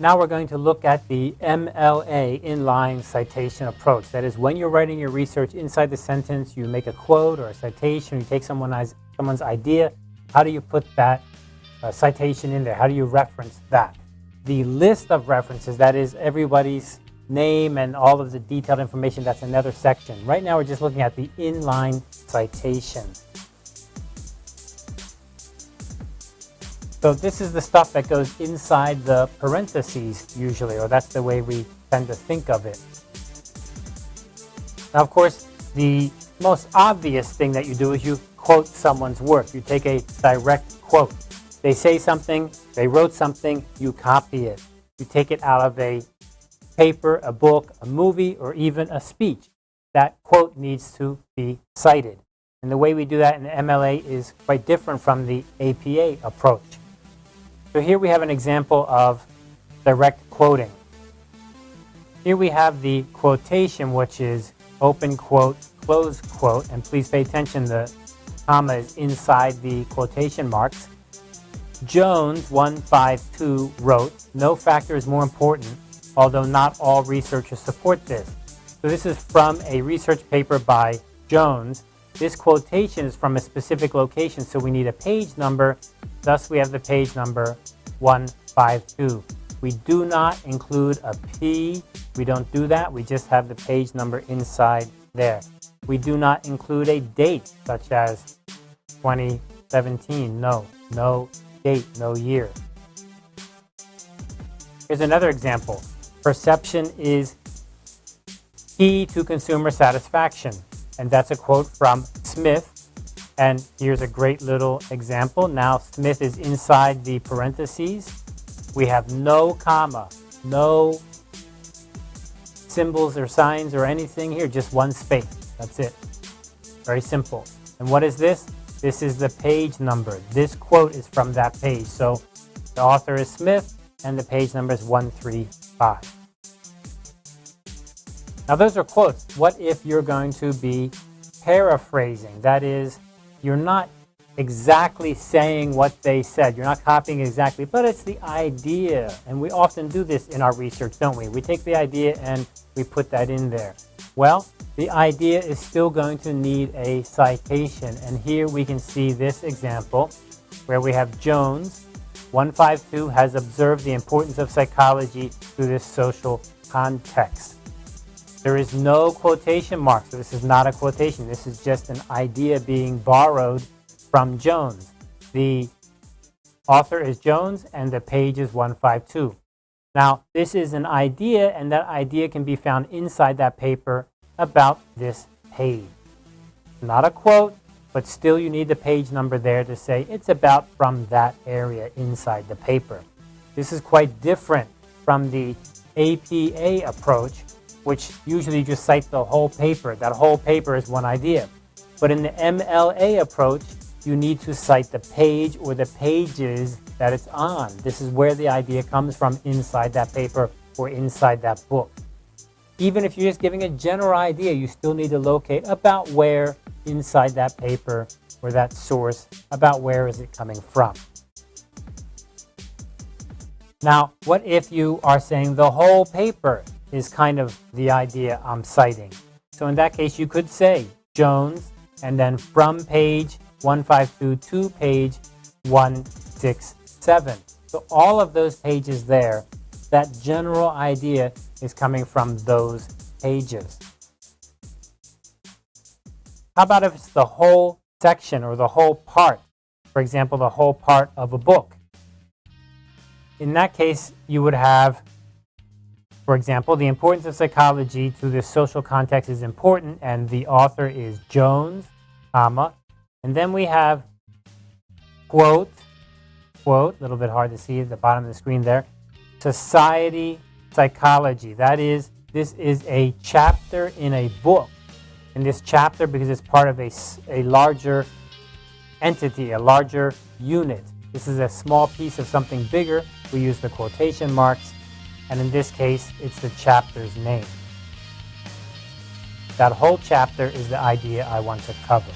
Now we're going to look at the MLA inline citation approach. That is, when you're writing your research inside the sentence, you make a quote or a citation, you take someone's idea. How do you put that citation in there? How do you reference that? The list of references, that is everybody's name and all of the detailed information, that's another section. Right now we're just looking at the inline citation. So this is the stuff that goes inside the parentheses usually, or that's the way we tend to think of it. Now, of course, the most obvious thing that you do is you quote someone's work. You take a direct quote. They say something, they wrote something, you copy it. You take it out of a paper, a book, a movie, or even a speech. That quote needs to be cited. And the way we do that in the MLA is quite different from the APA approach. So here we have an example of direct quoting. Here we have the quotation, which is open quote, close quote, and please pay attention, the comma is inside the quotation marks. Jones 152 wrote, "No factor is more important, although not all researchers support this." So this is from a research paper by Jones. This quotation is from a specific location, so we need a page number. Thus, we have the page number 152. We do not include a P. We don't do that. We just have the page number inside there. We do not include a date, such as 2017. No date, no year. Here's another example. Perception is key to consumer satisfaction. And that's a quote from Smith. And here's a great little example. Now Smith is inside the parentheses. We have no comma, no symbols or signs or anything here, just one space. That's it. Very simple. And what is this? This is the page number. This quote is from that page. So the author is Smith and the page number is 135. Now those are quotes. What if you're going to be paraphrasing? That is, you're not exactly saying what they said. You're not copying exactly, but it's the idea. And we often do this in our research, don't we? We take the idea and we put that in there. Well, the idea is still going to need a citation. And here we can see this example where we have Jones 152 has observed the importance of psychology through this social context. There is no quotation mark, so this is not a quotation. This is just an idea being borrowed from Jones. The author is Jones, and the page is 152. Now, this is an idea, and that idea can be found inside that paper about this page. Not a quote, but still you need the page number there to say it's about from that area inside the paper. This is quite different from the APA approach, which usually just cites the whole paper. That whole paper is one idea. But in the MLA approach, you need to cite the page or the pages that it's on. This is where the idea comes from, inside that paper or inside that book. Even if you're just giving a general idea, you still need to locate about where inside that paper or that source, about where is it coming from. Now, what if you are saying the whole paper is kind of the idea I'm citing? So in that case, you could say Jones, and then from page 152 to page 167. So all of those pages there, that general idea is coming from those pages. How about if it's the whole section or the whole part? For example, the whole part of a book. In that case, you would have, for example, the importance of psychology to this social context is important, and the author is Jones, comma, and then we have quote, a little bit hard to see at the bottom of the screen there, society psychology. That is, this is a chapter in a book. In this chapter, because it's part of a larger entity, a larger unit. This is a small piece of something bigger. We use the quotation marks, and in this case, it's the chapter's name. That whole chapter is the idea I want to cover.